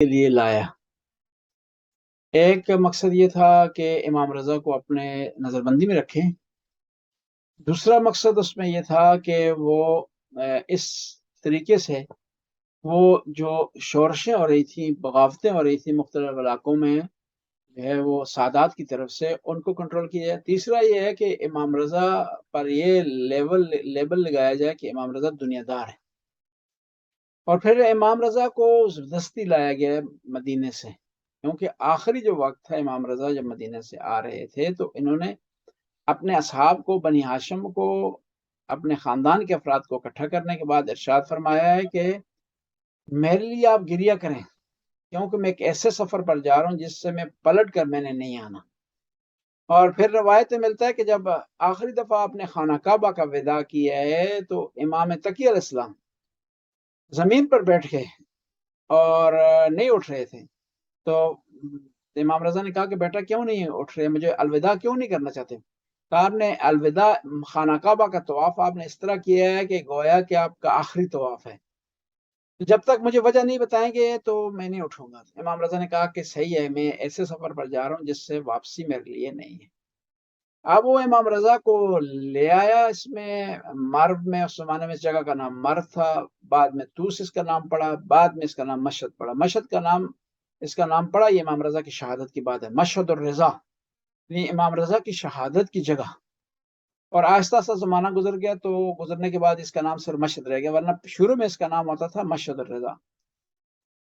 کے لیے لایا۔ ایک مقصد یہ تھا کہ امام رضا کو اپنے نظر بندی میں رکھیں، دوسرا مقصد اس میں یہ تھا کہ وہ اس طریقے سے وہ جو شورشیں ہو رہی تھیں، بغاوتیں ہو رہی تھیں مختلف علاقوں میں جو ہے وہ سادات کی طرف سے، ان کو کنٹرول کیا جائے۔ تیسرا یہ ہے کہ امام رضا پر یہ لیبل لگایا جائے کہ امام رضا دنیا دار ہے، اور پھر امام رضا کو زبردستی لایا گیا مدینے سے، کیونکہ آخری جو وقت تھا امام رضا جب مدینے سے آ رہے تھے تو انہوں نے اپنے اصحاب کو، بنی ہاشم کو، اپنے خاندان کے افراد کو اکٹھا کرنے کے بعد ارشاد فرمایا ہے کہ میرے لیے آپ گریہ کریں، کیونکہ میں ایک ایسے سفر پر جا رہا ہوں جس سے میں پلٹ کر میں نے نہیں آنا۔ اور پھر روایت میں ملتا ہے کہ جب آخری دفعہ آپ نے خانہ کعبہ کا وداع کیا ہے تو امام تقی علیہ السلام زمین پر بیٹھ گئے اور نہیں اٹھ رہے تھے، تو امام رضا نے کہا کہ بیٹا کیوں نہیں اٹھ رہے، مجھے الوداع کیوں نہیں کرنا چاہتے؟ کہا آپ نے الوداع، خانہ کعبہ کا طواف آپ نے اس طرح کیا ہے کہ گویا کہ آپ کا آخری طواف ہے، جب تک مجھے وجہ نہیں بتائیں گے تو میں نہیں اٹھوں گا۔ امام رضا نے کہا کہ صحیح ہے، میں ایسے سفر پر جا رہا ہوں جس سے واپسی میرے لیے نہیں ہے۔ اب وہ امام رضا کو لے آیا، اس میں مرو میں، اس زمانے میں اس جگہ کا نام مرو تھا، بعد میں توس اس کا نام پڑا، بعد میں اس کا نام مشہد پڑا۔ مشہد کا نام اس کا نام پڑا یہ امام رضا کی شہادت کی بات ہے، مشہد الرضا، یعنی امام رضا کی شہادت کی جگہ۔ اور آہستہ آہستہ زمانہ گزر گیا تو گزرنے کے بعد اس کا نام صرف مشہد رہ گیا، ورنہ شروع میں اس کا نام ہوتا تھا مشہد الرضا۔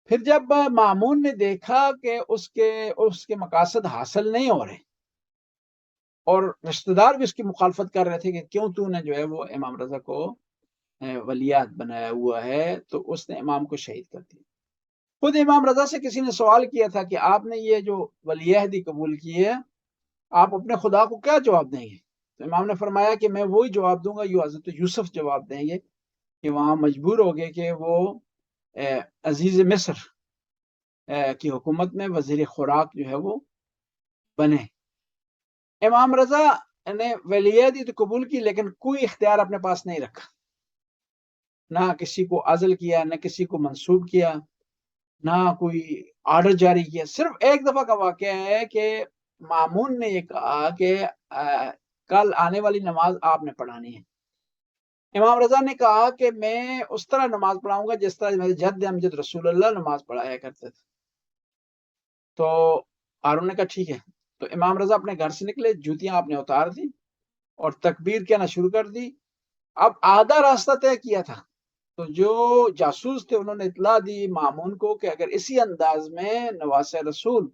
پھر جب مامون نے دیکھا کہ اس کے مقاصد حاصل نہیں ہو رہے اور رشتہ دار بھی اس کی مخالفت کر رہے تھے کہ کیوں تو نے جو ہے وہ امام رضا کو ولیعہد بنایا ہوا ہے، تو اس نے امام کو شہید کر دیا۔ خود امام رضا سے کسی نے سوال کیا تھا کہ آپ نے یہ جو ولیعہدی قبول کی ہے، آپ اپنے خدا کو کیا جواب دیں گے؟ تو امام نے فرمایا کہ میں وہی جواب دوں گا جو حضرت یوسف جواب دیں گے، کہ وہاں مجبور ہو گئے کہ وہ عزیز مصر کی حکومت میں وزیر خوراک جو ہے وہ بنے۔ امام رضا نے ولیعہدی تو قبول کی لیکن کوئی اختیار اپنے پاس نہیں رکھا، نہ کسی کو عزل کیا، نہ کسی کو منسوب کیا، نہ کوئی آرڈر جاری کیا۔ صرف ایک دفعہ کا واقعہ ہے کہ مامون نے یہ کہا کہ کل آنے والی نماز آپ نے پڑھانی ہے۔ امام رضا نے کہا کہ میں اس طرح نماز پڑھاؤں گا جس طرح میرے جد امجد رسول اللہ نماز پڑھایا کرتے تھے۔ تو ہارون نے کہا ٹھیک ہے۔ تو امام رضا اپنے گھر سے نکلے، جوتیاں آپ نے اتار دی اور تکبیر کہنا شروع کر دی۔ اب آدھا راستہ طے کیا تھا، تو جو جاسوس تھے انہوں نے اطلاع دی مامون کو کہ اگر اسی انداز میں نواسہ رسول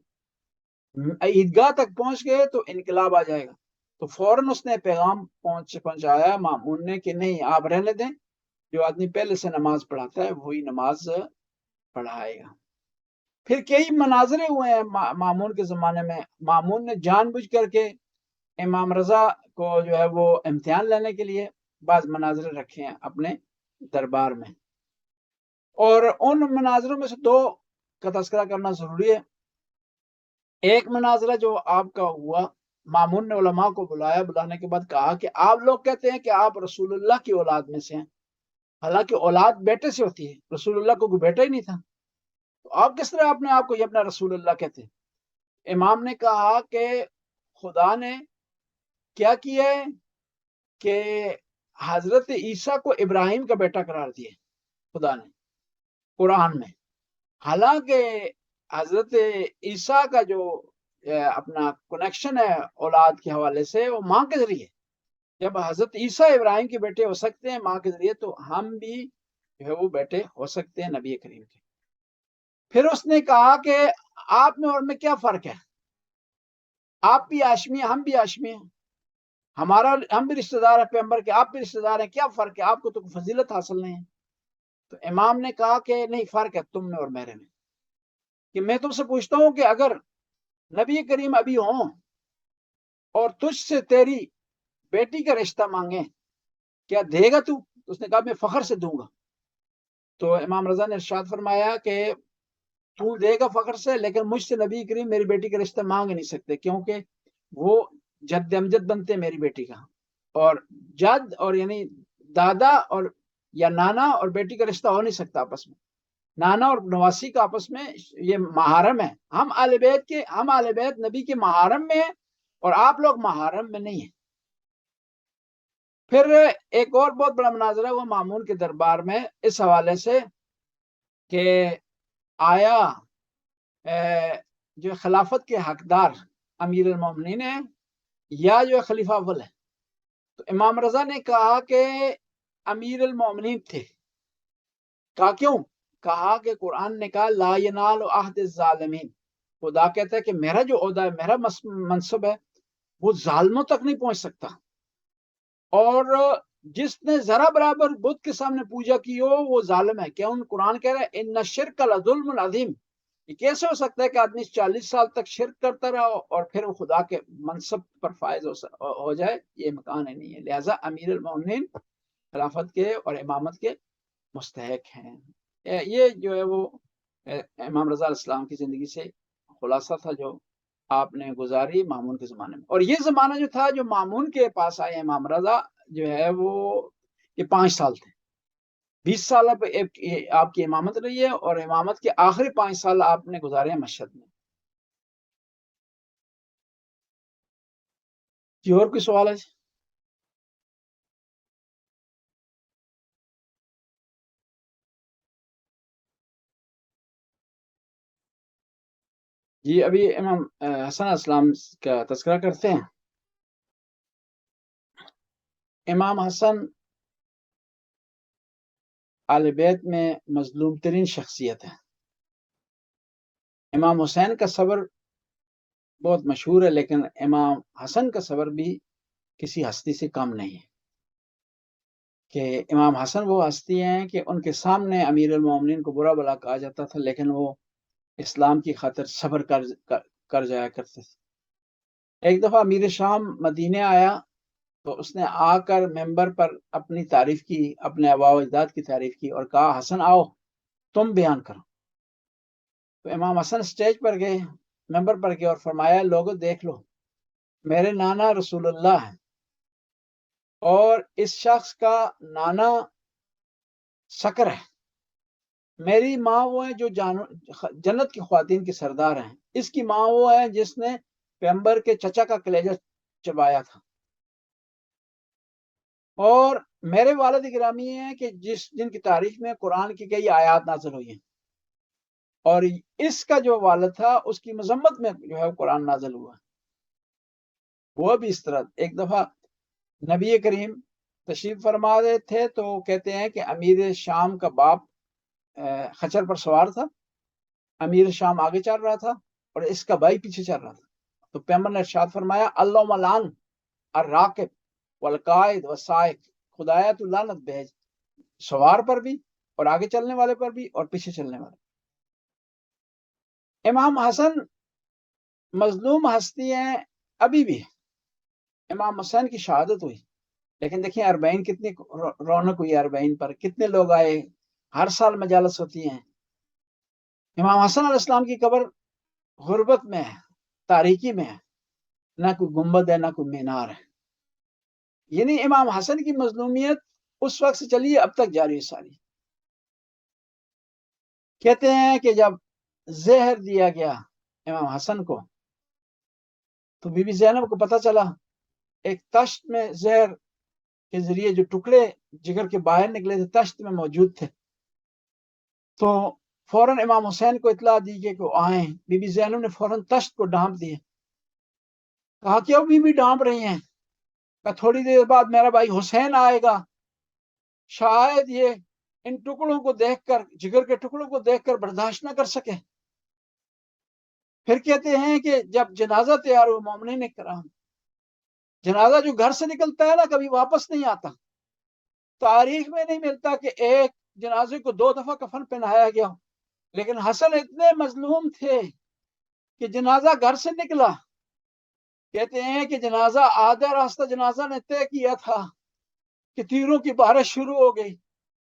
عیدگاہ تک پہنچ گئے تو انقلاب آ جائے گا۔ تو فوراً اس نے پیغام پہنچایا مامون نے کہ نہیں، آپ رہنے دیں، جو آدمی پہلے سے نماز پڑھاتا ہے وہی نماز پڑھائے گا۔ پھر کئی مناظرے ہوئے ہیں مامون کے زمانے میں۔ مامون نے جان بوجھ کر کے امام رضا کو جو ہے وہ امتحان لینے کے لیے بعض مناظرے رکھے ہیں اپنے دربار میں، اور ان مناظروں میں سے دو کا تذکرہ کرنا ضروری ہے۔ ایک مناظرہ جو آپ کا ہوا، مامون نے علماء کو بلایا، بلانے کے بعد کہا کہ آپ لوگ کہتے ہیں کہ آپ رسول اللہ کی اولاد میں سے ہیں، حالانکہ اولاد بیٹے سے ہوتی ہے، رسول اللہ کو کوئی بیٹا ہی نہیں تھا، تو آپ کس طرح اپنے آپ کو یہ اپنا رسول اللہ کہتے ہیں؟ امام نے کہا کہ خدا نے کیا کیا ہے کہ حضرت عیسیٰ کو ابراہیم کا بیٹا قرار دیا خدا نے قرآن میں، حالانکہ حضرت عیسیٰ کا جو اپنا کنیکشن ہے اولاد کے حوالے سے وہ ماں کے ذریعے، جب حضرت عیسیٰ ابراہیم کے بیٹے ہو سکتے ہیں ماں کے ذریعے، تو ہم بھی جو ہے وہ بیٹے ہو سکتے ہیں نبی کریم کے۔ پھر اس نے کہا کہ آپ میں اور میں کیا فرق ہے؟ آپ بھی ہاشمی ہیں، ہم بھی ہاشمی ہیں، ہم بھی رشتہ دار ہیں پیغمبر کے، آپ بھی رشتہ دار ہیں، کیا فرق ہے؟ آپ کو تو فضیلت حاصل نہیں ہے۔ تو امام نے کہا کہ نہیں، فرق ہے تم میں اور میرے میں، کہ میں تم سے پوچھتا ہوں کہ اگر نبی کریم ابھی ہوں اور تجھ سے تیری بیٹی کا رشتہ مانگیں، کیا دے گا تو؟ اس نے کہا میں فخر سے دوں گا۔ تو امام رضا نے ارشاد فرمایا کہ تو دے گا فخر سے، لیکن مجھ سے نبی کریم میری بیٹی کا رشتہ مانگ نہیں سکتے، کیونکہ وہ جد امجد بنتے میری بیٹی کا، اور جد اور یعنی دادا اور یا نانا اور بیٹی کا رشتہ ہو نہیں سکتا آپس میں، نانا اور نواسی کا آپس میں یہ محارم ہے. ہم اہل بیت نبی کے محارم میں ہیں اور آپ لوگ محارم میں نہیں ہیں. پھر ایک اور بہت بڑا مناظرہ وہ مامون کے دربار میں اس حوالے سے کہ آیا جو خلافت کے حقدار امیر المومنین ہیں یا جو خلیفہ اول ہے. تو امام رضا نے کہا کہ امیر المومنین تھے. کہا کیوں؟ کہا کہ قرآن نے کہا لا ینال عہد الظالمین. خدا کہتا ہے کہ میرا جو عہدہ ہے، میرا منصب ہے، وہ ظالموں تک نہیں پہنچ سکتا. اور جس نے ذرا برابر بت کے سامنے پوجا کی ہو وہ ظالم ہے. کیا قرآن کہہ رہا ہے ان الشرک لظلم عظیم. یہ کیسے ہو سکتا ہے کہ آدمی 40 سال تک شرک کرتا رہا اور پھر وہ خدا کے منصب پر فائز ہو جائے؟ یہ مکان ہے نہیں ہے. لہٰذا امیر المومنین خلافت کے اور امامت کے مستحق ہیں. یہ جو ہے وہ امام رضا علیہ السلام کی زندگی سے خلاصہ تھا جو آپ نے گزاری مامون کے زمانے میں. اور یہ زمانہ جو تھا جو مامون کے پاس آئے امام رضا جو ہے وہ یہ 5 سال تھے. 20 سال آپ کی امامت رہی ہے اور امامت کے آخری 5 سال آپ نے گزارے ہیں مشہد میں. جی اور کوئی سوال ہے؟ جی ابھی امام حسن علیہ السلام کا تذکرہ کرتے ہیں. امام حسن اہل بیت میں مظلوم ترین شخصیت ہے. امام حسین کا صبر بہت مشہور ہے لیکن امام حسن کا صبر بھی کسی ہستی سے کم نہیں ہے. کہ امام حسن وہ ہستی ہیں کہ ان کے سامنے امیر المومنین کو برا بلا کہا جاتا تھا لیکن وہ اسلام کی خاطر صبر کر جایا کرتے تھے. ایک دفعہ امیر شام مدینے آیا تو اس نے آ کر ممبر پر اپنی تعریف کی، اپنے آباء و اجداد کی تعریف کی اور کہا حسن آؤ تم بیان کرو. تو امام حسن سٹیج پر گئے، ممبر پر گئے اور فرمایا لوگوں دیکھ لو، میرے نانا رسول اللہ ہیں اور اس شخص کا نانا سکر ہے. میری ماں وہ ہے جو جنت کی خواتین کی سردار ہیں. اس کی ماں وہ ہے جس نے پیغمبر کے چچا کا کلیجہ چبایا تھا. اور میرے والد گرامی ہیں کہ جن کی تعریف میں قرآن کی کئی آیات نازل ہوئی ہیں. اور اس کا جو والد تھا اس کی مذمت میں جو ہے قرآن نازل ہوا. وہ بھی اس طرح ایک دفعہ نبی کریم تشریف فرما رہے تھے تو کہتے ہیں کہ امیر شام کا باپ خچر پر سوار تھا، امیر شام آگے چل رہا تھا اور اس کا بھائی پیچھے چل رہا تھا. تو پیغمبر نے ارشاد فرمایا اللہم لعن الراکب والقائد والسائق. خدایا تو لعنت بھیج سوار پر بھی اور آگے چلنے والے پر بھی اور پیچھے چلنے والے. امام حسن مظلوم ہستی ہیں ابھی بھی. امام حسین کی شہادت ہوئی لیکن دیکھیں اربعین کتنی رونق ہوئی، اربعین پر کتنے لوگ آئے، ہر سال مجالس ہوتی ہیں. امام حسن علیہ السلام کی قبر غربت میں ہے، تاریکی میں ہے، نہ کوئی گنبد ہے نہ کوئی مینار ہے. یعنی امام حسن کی مظلومیت اس وقت سے چلی اب تک جاری ہے ساری. کہتے ہیں کہ جب زہر دیا گیا امام حسن کو تو بی بی زینب کو پتہ چلا، ایک تشت میں زہر کے ذریعے جو ٹکڑے جگر کے باہر نکلے تھے تشت میں موجود تھے. تو فوراً امام حسین کو اطلاع دی گئی کہ وہ آئیں. بی بی زینب نے فوراً تشت کو ڈھانپ دیے. کہا کہ ابھی بھی ڈھانپ رہی ہیں. کہا تھوڑی دیر بعد میرا بھائی حسین آئے گا، شاید یہ ان ٹکڑوں کو دیکھ کر، جگر کے ٹکڑوں کو دیکھ کر برداشت نہ کر سکے. پھر کہتے ہیں کہ جب جنازہ تیار ہوا مومنین کرام، جنازہ جو گھر سے نکلتا ہے نا کبھی واپس نہیں آتا. تاریخ میں نہیں ملتا کہ ایک جنازے کو 2 دفعہ کفن پہنایا گیا. لیکن حسن اتنے مظلوم تھے کہ جنازہ گھر سے نکلا، کہتے ہیں کہ جنازہ آدھا راستہ جنازہ نے طے کیا تھا کہ تیروں کی بارش شروع ہو گئی.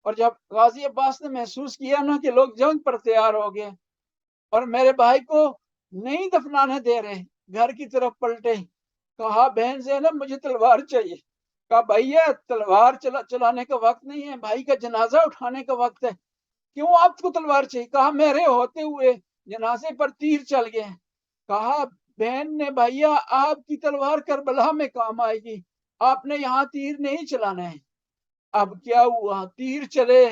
اور جب غازی عباس نے محسوس کیا نا کہ لوگ جنگ پر تیار ہو گئے اور میرے بھائی کو نہیں دفنانے دے رہے، گھر کی طرف پلٹے. کہا بہن زینب مجھے تلوار چاہیے. کہا بھیا تلوار چلانے کا وقت نہیں ہے، بھائی کا جنازہ اٹھانے کا وقت ہے. کیوں آپ کو تلوار چاہیے؟ کہا میرے ہوتے ہوئے جنازے پر تیر چل گئے۔ کہا بہن نے بھائیا آپ کی تلوار کربلا میں کام آئے گی، آپ نے یہاں تیر نہیں چلانا ہے۔ اب کیا ہوا، تیر چلے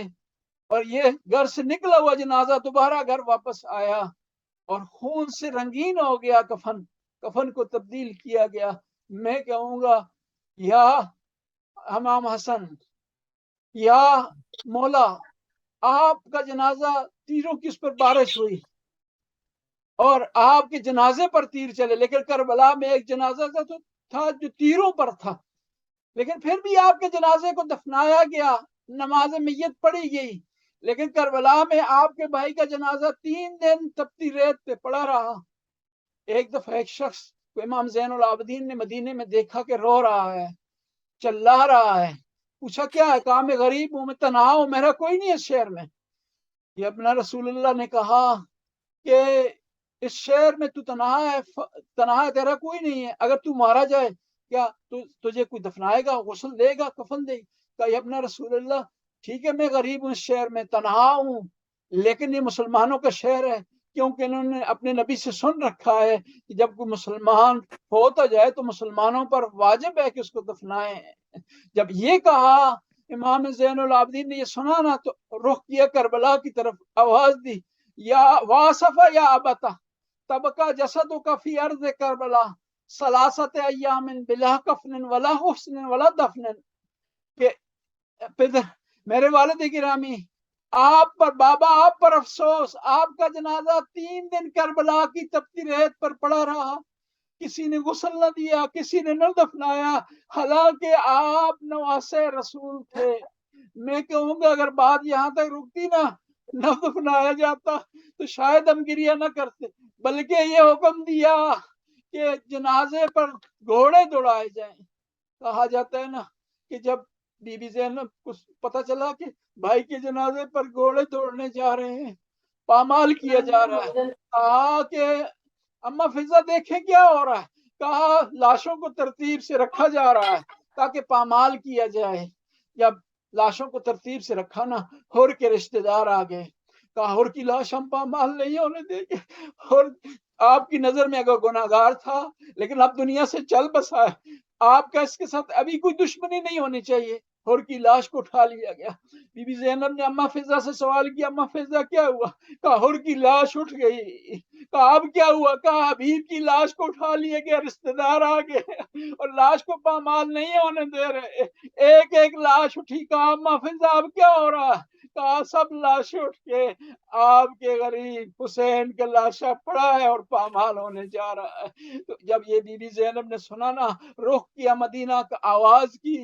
اور یہ گھر سے نکلا ہوا جنازہ دوبارہ گھر واپس آیا اور خون سے رنگین ہو گیا کفن کو تبدیل کیا گیا۔ میں کہوں گا یا امام حسن، یا مولا، آپ کا جنازہ تیروں کی اس پر بارش ہوئی اور آپ کے جنازے پر تیر چلے، لیکن کربلا میں ایک جنازہ تھا جو تیروں پر تھا، لیکن پھر بھی آپ کے جنازے کو دفنایا گیا، نماز میت پڑھی گئی، لیکن کربلا میں آپ کے بھائی کا جنازہ 3 دن تپتی ریت پہ پڑا رہا۔ ایک دفعہ ایک شخص کو امام زین العابدین نے مدینے میں دیکھا کہ رو رہا ہے، چلا رہا ہے، پوچھا کیا ہے؟ کہا میں غریب ہوں، میں تنہا ہوں، میرا کوئی نہیں اس شہر میں۔ یہ اپنا رسول اللہ نے کہا کہ اس شہر میں تو تنہا ہے، تیرا کوئی نہیں ہے، اگر تو مارا جائے کیا تجھے کوئی دفنائے گا، غسل دے گا، کفن دے گا؟ کہا یہ اپنا رسول اللہ ٹھیک ہے میں غریب ہوں، اس شہر میں تنہا ہوں، لیکن یہ مسلمانوں کا شہر ہے، کیونکہ انہوں نے اپنے نبی سے سن رکھا ہے کہ جب کوئی مسلمان ہوتا جائے تو مسلمانوں پر واجب ہے کہ اس کو دفنائیں۔ جب یہ کہا امام زین العابدین نے یہ سنا نا تو رخ کیا کربلا کی طرف، آواز دی یا واصفہ یا ابتا تبقى جسدك في ارض کربلا 3 ایام بلا کفن ولا حسن ولا دفن، کہ میرے والد گرامی آپ پر، بابا آپ پر افسوس، آپ کا جنازہ 3 دن کربلا کی تپتی ریت پر پڑا رہا، کسی نے غسل نہ دیا، کسی نے نہ دفنایا، حالانکہ آپ نواسے رسول تھے۔ میں کہوں گا اگر بات یہاں تک رکتی نا، نہ دفنایا جاتا تو شاید ہم گریہ نہ کرتے، بلکہ یہ حکم دیا کہ جنازے پر گھوڑے دوڑائے جائیں۔ کہا جاتا ہے نا کہ جب بی بی زینب کو پتہ چلا کہ بھائی کے جنازے پر گھوڑے دوڑنے جا رہے ہیں، پامال کیا جا رہا ہے، کہا کہ اما فضا دیکھیں کیا ہو رہا ہے؟ کہا لاشوں کو ترتیب سے رکھا جا رہا ہے تاکہ پامال کیا جائے۔ جب لاشوں کو ترتیب سے رکھا نا، ہور کے رشتہ دار آ گئے، کہا ہور کی لاش ہم پامال نہیں ہونے دیں گے، اور آپ کی نظر میں اگر گناہگار تھا لیکن اب دنیا سے چل بسا ہے، آپ کا اس کے ساتھ ابھی کوئی دشمنی نہیں ہونی چاہیے۔ ہور کی لاش کو اٹھا لیا گیا۔ بی بی زینب نے اما فضا سے سوال کیا اما فضا کیا ہوا؟ کہا ہور کی لاش اٹھ گئی۔ کہا اب کیا ہوا؟ کہا حبیب کی لاش کو اٹھا لیے گیا، رشتہ دار آ گئے اور لاش کو پامال نہیں ہونے دے رہے، ایک ایک لاش اٹھی۔ کہا اما فضا اب کیا ہو رہا؟ کہا سب لاشیں اٹھ کے آپ کے غریب حسین کا لاشا پڑا ہے اور پامال ہونے جا رہا ہے۔ تو جب یہ بی بی زینب نے سنا نا، رخ کیا مدینہ کا، آواز کی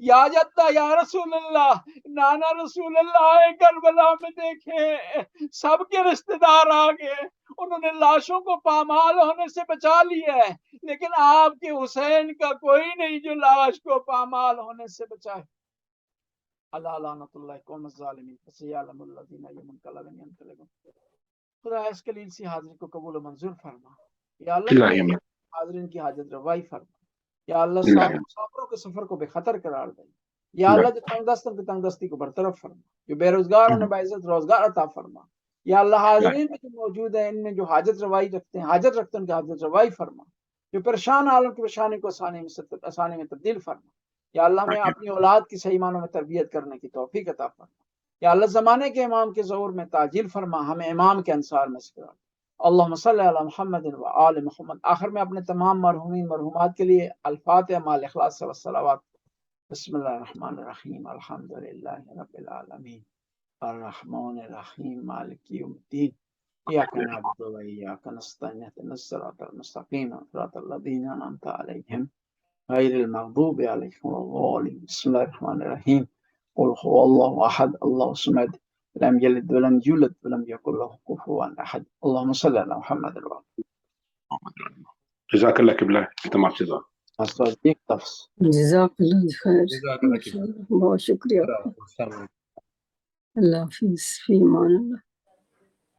یا جدہ یا رسول اللہ، نانا رسول اللہ آئے کربلا میں دیکھیں سب کے رشتہ دار آ گئے، انہوں نے لاشوں کو پامال ہونے سے بچا لیا ہے، لیکن آپ کے حسین کا کوئی نہیں جو لاش کو پامال ہونے سے بچائے۔ اللہ لعنت اللہ قوم الظالمین فسیعلم الذین ینقلبون ینقلبون۔ خدا اس کلیل سی حاضری کو قبول و منظور فرما، یا اللہ حاضرین کی حاجت روائی فرما، یا اللہ مسافروں کے سفر کو بے خطر قرار دے، یا اللہ جو تنگ دستوں کی تنگ دستی کو برطرف فرما، جو بے روزگار انہیں باعزت روزگار عطا فرما، یا اللہ حاضرین میں جو موجود ہیں ان میں جو حاجت روائی رکھتے ہیں، حاجت رکھتے ہیں ان کی حاجت روائی فرما، جو پریشان عالم کی پریشانی کو آسانی میں تبدیل فرما، یا اللہ میں اپنی اولاد کی صحیح معنوں میں تربیت کرنے کی توفیق عطا فرما، یا اللہ زمانے کے امام کے ظہور میں تعجیل فرما، ہمیں امام کے انصار میں سے کرا۔ اللہم صلی علی محمد و آل محمد۔ آخر میں اپنے تمام مرحومین مرحومات کے لیے الفاتحہ مع اخلاص والصلوات۔ بسم اللہ الرحمن الرحیم، الحمدللہ رب العالمین، الرحمن الرحیم، مالک یوم الدین، ایاک نعبد و ایاک نستعین، اہدنا الصراط المستقیم، صراط الذین انعمت علیہم غیر المغضوب علیہم ولا الضالین۔ بسم اللہ الرحمن الرحیم، قل هو اللہ احد اللہ الصمد لم یلد ولم یولد ولم یکن له کفوا احد۔ اللہم صلی علی محمد و جزاک اللہ قبلہ، تمام چیزوں جزاک اللہ خیر، بہت شکریہ، اللہ حافظ، فی امان اللہ۔